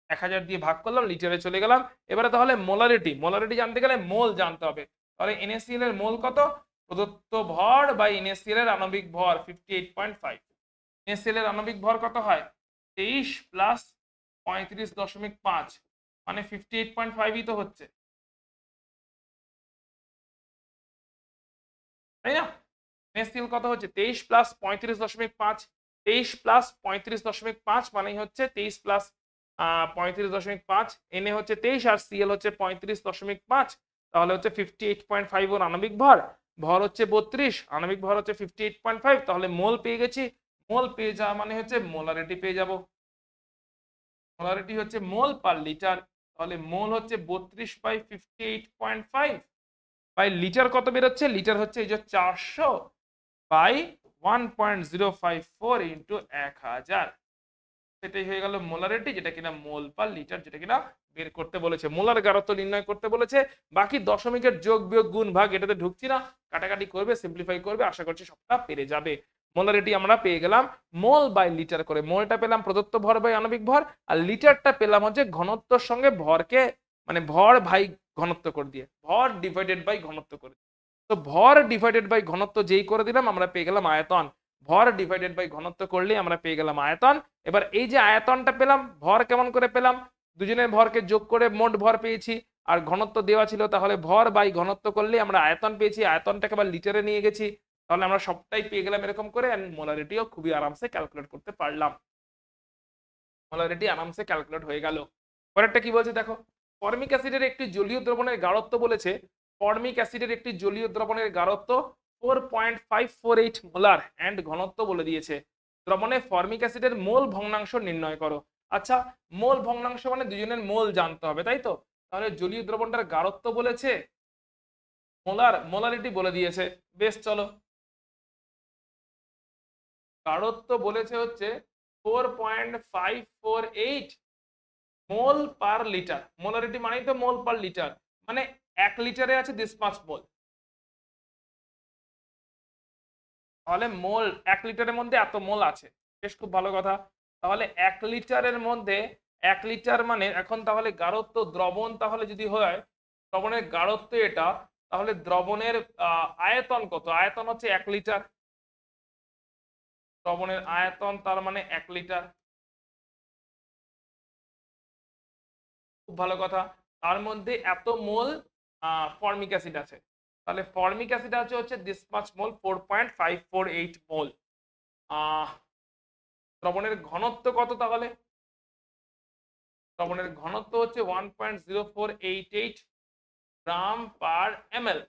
1000 দিয়ে ভাগ করলাম, লিটারে চলে গেলাম। এবারে তাহলে মোলারিটি, মোলারিটি জানতে গেলে মোল জানতে হবে। তাহলে NaCl এর মোল কত, প্রদত্ত ভর বাই NaCl এর আণবিক ভর 58.5। NaCl এর আণবিক ভর কত হয়, 23 প্লাস 35.5, মানে 58.5ই তো হচ্ছে, তাই না। NaCl কত হচ্ছে 23 প্লাস 35.5, 23 প্লাস 35.5 মানেই হচ্ছে 23 প্লাস 35.5, Na হচ্ছে 23 আর Cl হচ্ছে 35.5, তাহলে হচ্ছে 58.5 ওর আণবিক ভর, ভর হচ্ছে 32, আণবিক ভর হচ্ছে 58.5, তাহলে মোল পেয়ে গেছি। মোল পেয়ে যাওয়া মানে হচ্ছে মোলারিটি পেয়ে যাব, মোলারিটি হচ্ছে মোল পার লিটার। তাহলে মোল হচ্ছে 32 বাই 58.5 বাই লিটার কত বেরোচ্ছে, লিটার হচ্ছে এই যে 400 বাই 1.054 ইন্টু 1000, সেটাই হয়ে গেল মোলারিটি, যেটা কিনা মোল পার লিটার, যেটা কিনা বের করতে বলেছে, মোলার গাঢ়ত্ব নির্ণয় করতে বলেছে। বাকি দশমিকের যোগ বিয়োগ গুণ ভাগ এটাতে ঢুকছি না, কাটাকাটি করবে, সিম্পলিফাই করবে, আশা করছি সবটা পেরে যাবে। মোলারিটি আমরা পেয়ে গেলাম মোল বাই লিটার করে, মোলটা পেলাম প্রদত্ত ভর বাই আণবিক ভর, আর লিটারটা পেলাম হচ্ছে ঘনত্বর সঙ্গে ভরকে, মানে ভর ভাই ঘনত্ব করে দিয়ে, ভর ডিভাইডেড বাই ঘনত্ব করে। তো ভর ডিভাইডেড বাই ঘনত্ব যেই করে দিলাম আমরা পেয়ে গেলাম আয়তন, ভর ডিভাইডেড বাই ঘনত্ব করলে আমরা পেয়ে গেলাম আয়তন। এবার এই যে আয়তনটা পেলাম, ভর কেমন করে পেলাম, দুজনের ভরকে যোগ করে মোট ভর পেয়েছি, আর ঘনত্ব দেওয়া ছিল, তাহলে ভর বাই ঘনত্ব করলে আমরা আয়তন পেয়েছি, আয়তনটাকে আবার লিটারে নিয়ে গেছি, তাহলে আমরা সবটাই পেয়ে গেলাম এরকম করে। মোলারিটিও খুবই আরামসে ক্যালকুলেট করতে পারলাম, মোলারিটি আরামসে ক্যালকুলেট হয়ে গেল। পরেরটা কি বলছে দেখো, ফর্মিক অ্যাসিডের একটি জলীয় দ্রবণের গাঢ়ত্ব বলেছে, ফর্মিক অ্যাসিডের একটি জলীয় দ্রবণের গাঢ়ত্ব 4.548 মোলার এন্ড ঘনত্ব বলে দিয়েছে। দ্রবণে ফর্মিক অ্যাসিডের মোল ভগ্নাংশ নির্ণয় করো। আচ্ছা মোল ভগ্নাংশ মানে দুজনের মোল জানতে হবে, তাই তো। তাহলে জলীয় দ্রবণটার গাঢ়ত্ব বলেছে, মোলারিটি বলে দিয়েছে। বেশ চলো, গাঢ়ত্ব বলেছে হচ্ছে 4.548 মোল পার লিটার, মোলারিটি মানেই তো মোল পার লিটার, মানে 1 লিটারে আছে দিস মাচ মোল। তাহলে মোল 1 লিটারের মধ্যে এত মোল আছে, বেশ খুব ভালো কথা। তাহলে 1 লিটারের মধ্যে 1 লিটার মানে এখন তাহলে গাঢ়ত্ব দ্রবণ তাহলে যদি হয়, দ্রবণের গাঢ়ত্ব এটা, তাহলে দ্রবণের আয়তন কত? আয়তন হচ্ছে 1 লিটার, দ্রবণের আয়তন তার মানে 1 লিটার। খুব ভালো কথা। তার মধ্যে এত মোল ফর্মিক অ্যাসিড আছে, তাহলে ফর্মিক অ্যাসিড আছে হচ্ছে দিস মাচ মোল, 4.548 মোল। দ্রবণের ঘনত্ব কত তাহলে? দ্রবণের ঘনত্ব হচ্ছে 1.0488 গ্রাম পার ml।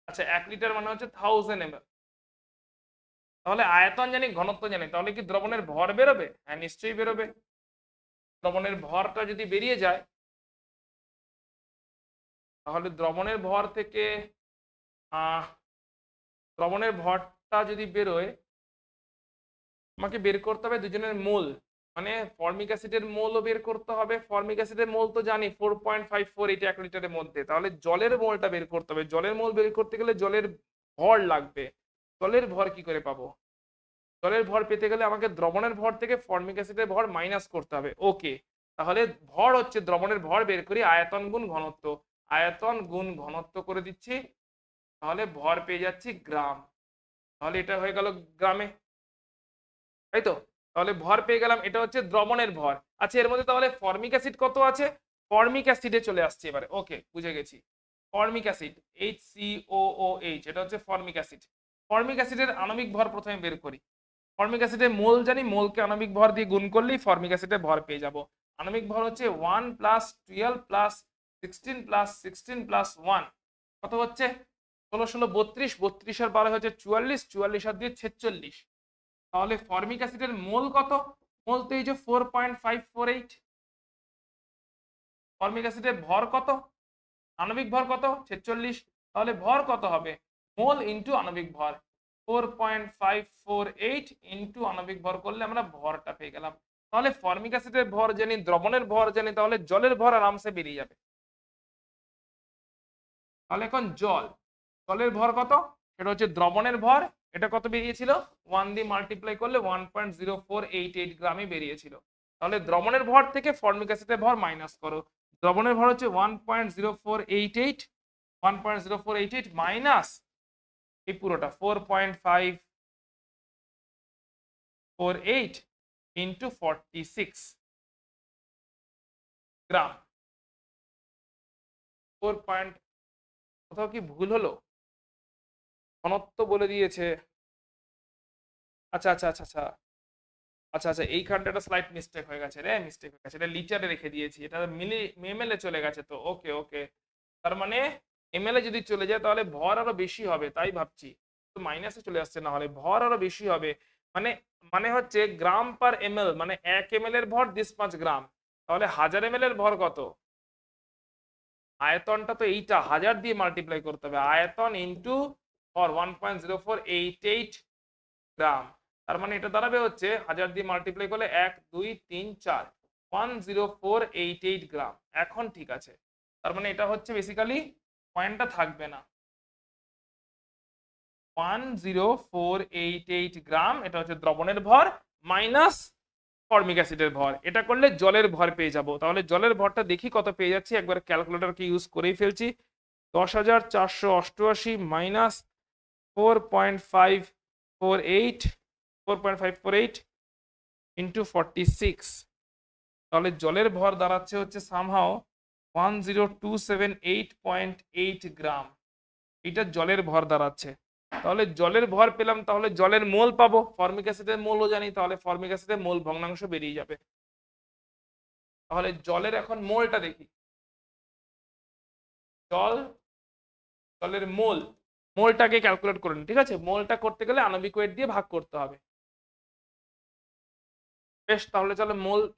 আচ্ছা 1 লিটার মানে হচ্ছে 1000 ml। তাহলে আয়তন জানি, ঘনত্ব জানি, তাহলে কি দ্রবণের ভর বেরোবে? হ্যাঁ নিশ্চয়ই বেরোবে। দ্রবণের ভরটা যদি বেরিয়ে যায়, তাহলে দ্রবণের ভর থেকে দ্রবণের ভরটা যদি বেরোয়, আমাকে বের করতে হবে দুজনের মোল, মানে ফর্মিক অ্যাসিডের মোলও বের করতে হবে। ফর্মিক অ্যাসিডের মোল তো জানি 4.54, এটা 1 লিটারের মধ্যে। তাহলে জলের মোলটা বের করতে হবে। জলের মোল বের করতে গেলে জলের ভর লাগবে। জলের ভর কি করে পাবো? জলের ভর পেতে গেলে আমাকে দ্রবণের ভর থেকে ফর্মিক অ্যাসিডের ভর মাইনাস করতে হবে। ওকে, তাহলে ভর হচ্ছে দ্রবণের ভর বের করি আয়তন গুণ ঘনত্ব, আয়তন গুণ ঘনত্ব করে দিচ্ছি, তাহলে ভর পেয়ে যাচ্ছি গ্রাম। তাহলে এটা হয়ে গেল গ্রামে, তাই তো? তাহলে ভর পেয়ে গেলাম, এটা হচ্ছে দ্রবণের ভর। আচ্ছা এর মধ্যে তাহলে ফর্মিক অ্যাসিড কত আছে? ফর্মিক অ্যাসিডে চলে আসছে এবারে। ওকে বুঝে গেছি। ফর্মিক অ্যাসিড HCOOH, এটা হচ্ছে ফর্মিক অ্যাসিড। ফর্মিক অ্যাসিডের আণবিক ভর প্রথমে বের করি। ফর্মিক অ্যাসিডের মোল জানি, মোলকে আণবিক ভর দিয়ে গুণ করলেই ফর্মিক অ্যাসিডের ভর পেয়ে যাব। আণবিক ভর হচ্ছে 1 + 12 + 16 + 16 + 1 কত হচ্ছে? 16 16 32, 32 আর 12 হচ্ছে 44, 44 আর 2 46। তাহলে ফর্মিক অ্যাসিডের মোল কত? মোল তো এই যে 4.548। ফর্মিক অ্যাসিডের ভর কত? আণবিক ভর কত? 46। তাহলে ভর কত হবে? মোল ইনটু আণবিক ভর, 4.548 ইনটু আণবিক ভর করলে আমরা ভরটা পেয়ে গেলাম। তাহলে ফর্মিক অ্যাসিডের ভর জানি, দ্রবণের ভর জানি, তাহলে জলের ভর আরামসে বেরিয়ে যাবে। তাহলে এখন জলের ভর কত? সেটা হচ্ছে দ্রবণের ভর। এটা কত বেরিয়েছিল? 1 দিয়ে মাল্টিপ্লাই করলে 1.0488 গ্রামই বেরিয়েছিল। তাহলে দ্রবণের ভর থেকে ফর্মিক অ্যাসিডের ভর মাইনাস করো। দ্রবণের ভর হচ্ছে 1.0488, 1.0488 মাইনাস এই পুরোটা 4.548 ইন্টু 46 গ্রাম। 4. কোথাও কি ভুল হলো? ঘনত্ব বলে দিয়েছে। আচ্ছা আচ্ছা আচ্ছা আচ্ছা আচ্ছা আচ্ছা, এইখানটা একটা স্লাইট মিস্টেক হয়ে গেছে রে, মিস্টেক হয়ে গেছে। এটা লিটারে রেখে দিয়েছি, এটা এমএল এ চলে গেছে। তো ওকে ওকে, তার মানে এমএল এ যদি চলে যায় তাহলে ভর আরো বেশি হবে, তাই ভাবছি। তো মাইনাসে চলে আসছে, না হলে ভর আরো বেশি হবে। মানে মানে হচ্ছে গ্রাম পার এমএল, মানে 1 এমএল এর ভর দিস 5 গ্রাম। তাহলে 1000 এমএল এর ভর কত? আয়তনটা তো এইটা 1000 দিয়ে মাল্টিপ্লাই করতে হবে, আয়তন ইন্টু ভর 1.0488 গ্রাম। তার মানে এটা দাঁড়াবে হচ্ছে 1000 দিয়ে মাল্টিপ্লাই করলে 1 2 3 4, 10488 গ্রাম। এখন ঠিক আছে, তার মানে এটা হচ্ছে বেসিক্যালি পয়েন্টটা থাকবে না, 10488 গ্রাম। এটা হচ্ছে দ্রবণের ভর মাইনাস ফর্মিক অ্যাসিডের ভর। এটা করলে জলের ভর পেয়ে যাব। তাহলে জলের ভরটা দেখি কত পেয়ে যাচ্ছি, একবার ক্যালকুলেটরকে ইউজ করেই ফেলছি। 10,488 মাইনাস 4.548, 4.548 ইন্টু 46। তাহলে জলের ভর দাঁড়াচ্ছে হচ্ছে সামহাও 10278.8 গ্রাম। এটা জলের ভর দাঁড়াচ্ছে। তাহলে জলের ভর পেলাম, তাহলে জলের মোল পাবো। ফর্মিক অ্যাসিডের মোলও জানি, তাহলে ফর্মিক অ্যাসিডের মোল ভগ্নাংশ বেরিয়ে যাবে। তাহলে জলের এখন মোলটা দেখি। জলের মোলটাকে ক্যালকুলেট করে নিন, ঠিক আছে? মোলটা করতে গেলে আণবিক ওয়েট দিয়ে ভাগ করতে হবে। বেশ, তাহলে চলো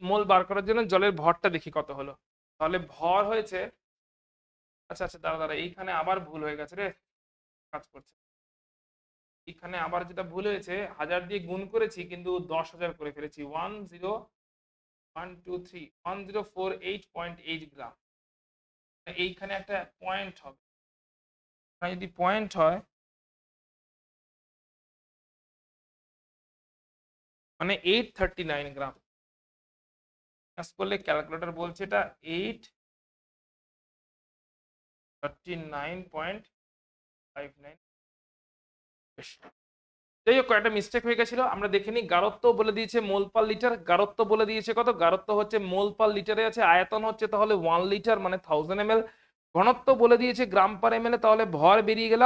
মোল বার করার জন্য জলের ভরটা দেখি কত হলো। তাহলে ভর হয়েছে, আচ্ছা আচ্ছা দাঁড়া দাঁড়া, এইখানে আবার ভুল হয়ে গেছে রে, কাজ করছে। এখানে আবার যেটা ভুল হয়েছে, 1000 দিয়ে গুণ করেছি কিন্তু 10,000 করে ফেলেছি। 1 2 3 1048.8 গ্রাম। এইখানে একটা পয়েন্ট হবে, যদি পয়েন্ট হয় মানে 839 গ্রাম। করলে ক্যালকুলেটর বলছে এটা 839.59। যাই হোক, কয়েকটা মিস্টেক হয়ে গেছিল, আমরা দেখে নিই। গারত্ব বলে দিয়েছে মোল পার লিটার, গারত্ব বলে দিয়েছে কত, গারত্ব হচ্ছে মোল পার লিটারে আছে, আয়তন হচ্ছে তাহলে 1 লিটার মানে 1000 ml, ঘনত্ব বলে দিয়েছে গ্রাম পার এমএল, তাহলে ভর বেরিয়ে গেল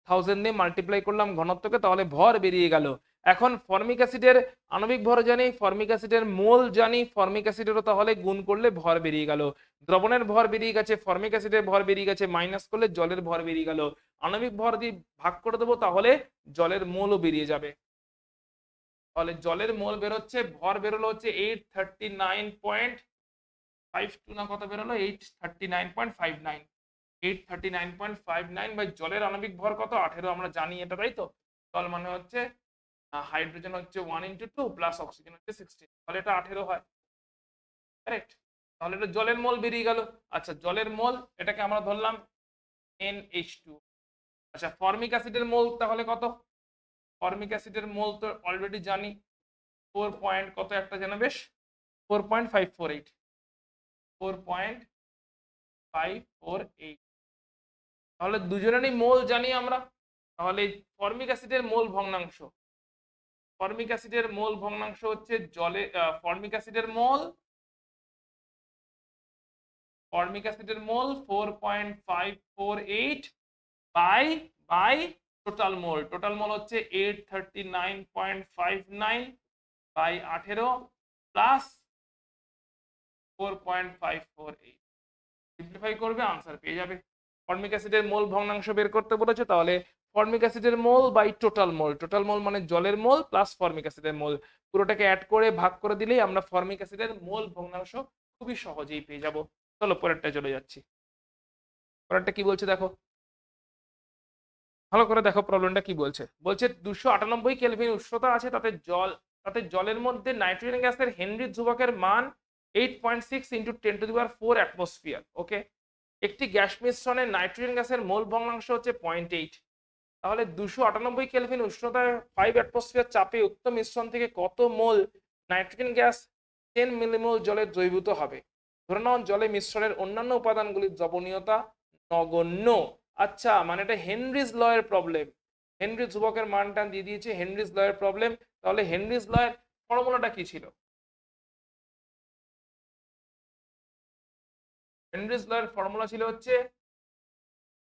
1000 দিয়ে মাল্টিপ্লাই করলাম ঘনত্বকে, তাহলে ভর বেরিয়ে গেল। এখন ফর্মিক অ্যাসিডের আণবিক ভর জানি, ফর্মিক অ্যাসিডের মোল জানি, ফর্মিক অ্যাসিডেরও তাহলে গুণ করলে ভর বেরিয়ে গেল। দ্রবণের ভর বেরিয়ে গেছে, ফর্মিক অ্যাসিডের ভর বেরিয়ে গেছে, মাইনাস করলে জলের ভর বেরিয়ে গেল। আণবিক ভর দিয়ে ভাগ করে দেবো তাহলে জলের মোলও বেরিয়ে যাবে। তাহলে জলের মোল বেরোচ্ছে, ভর বেরোলো হচ্ছে 839.52 না কত বেরোলো, 839.59। 839.59 বাই জলের আণবিক ভর কত 18 আমরা জানি এটা, তাই তো। জল মানে হচ্ছে হাইড্রোজেন হচ্ছে 1 × 2 প্লাস অক্সিজেন হচ্ছে 16, তাহলে এটা 18 হয়, কারেক্ট। তাহলে এটা জলের মোল বেরিয়ে গেল। আচ্ছা, জলের মোল এটাকে আমরা ধরলাম NH2। আচ্ছা, ফর্মিক অ্যাসিডের মোল তাহলে কত, ফর্মিক অ্যাসিডের মোল তো অলরেডি জানি, 4 পয়েন্ট কত একটা যেন বেশ 4.548, 4.548। তাহলে দুজনেরই মোল জানি আমরা। তাহলে ফর্মিক অ্যাসিডের মোল ভগ্নাংশ, ফর্মিক অ্যাসিডের মোল ভগ্নাংশ হচ্ছে জলে ফর্মিক অ্যাসিডের মোল, ফর্মিক অ্যাসিডের মোল 4.548 by total mole, total mole হচ্ছে 839.59 বাই 18 প্লাস 4.548। সিম্পলিফাই করবে আনসার পেয়ে যাবে। ফর্মিক অ্যাসিডের মোল ভগ্নাংশ বের করতে বলেছে, তাহলে ফর্মিক অ্যাসিডের mole by total mole, total mole মানে জলের মোল প্লাস ফর্মিক অ্যাসিডের মোল, পুরোটাকে অ্যাড করে ভাগ করে দিলেই আমরা ফর্মিক অ্যাসিডের মোল ভগ্নাংশ খুবই সহজেই পেয়ে যাব। চলো পরেরটা চলে যাচ্ছি। পরেরটা কি বলছে দেখো, ভালো করে দেখো প্রবলেমটা কি বলছে। বলছে 298 কেলভিন উষ্ণতা আছে, তাতে জলের মধ্যে নাইট্রোজেন গ্যাসের হেনরি ধ্রুবকের মান 8.6 × 10⁴ অ্যাটমসফিয়ার। ওকে, একটি গ্যাস মিশ্রণে নাইট্রোজেন গ্যাসের মোল ভগ্নাংশ হচ্ছে 0.8। তাহলে 298 কেলভিন উষ্ণতায় 5 অ্যাটমসফিয়ার চাপে উক্ত মিশ্রণ থেকে কত মোল নাইট্রোজেন গ্যাস 10 মিলিমোল জলে দ্রবীভূত হবে। ধরে নাও জলে মিশ্রণের অন্যান্য উপাদানগুলির দ্রবণীয়তা নগণ্য। আচ্ছা, মানে এটা হেনরিজ লয়ের প্রবলেম, হেনরি ধ্রুবকের মানটা দিয়ে দিয়েছে, হেনরিজ লয়ের প্রবলেম। তাহলে হেনরিজ লয়ের ফর্মুলাটা কি ছিল, হেনরিজ লয়ের ফর্মুলা ছিল হচ্ছে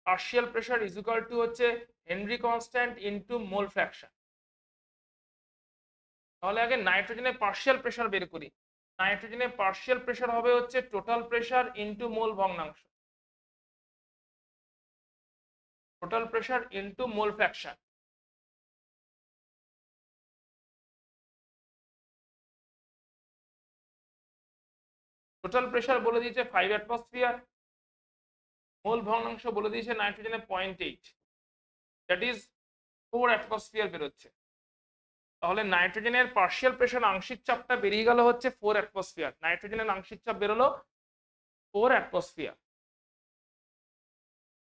partial pressure is equal to হচ্ছে Henry constant into mole fraction. তাহলে আগে নাইট্রোজেনের পার্শিয়াল প্রেসার বের করি। নাইট্রোজেনের পার্শিয়াল প্রেসার হবে হচ্ছে টোটাল প্রেসার ইনটু মোল ভগ্নাংশ, total pressure into mole fraction. Total pressure বলে দিয়েছে 5 অ্যাটমসফিয়ার, মোল ভগ্নাংশ বলে দিয়েছে নাইট্রোজেনের 0.8, দ্যাট ইজ 4 অ্যাটমসফিয়ার বেরোচ্ছে। তাহলে নাইট্রোজেনের পার্শিয়াল প্রেসার আংশিক চাপটা বেরিয়ে গেল হচ্ছে 4 অ্যাটমসফিয়ার, নাইট্রোজেনের আংশিক চাপ বেরোলো 4 অ্যাটমসফিয়ার।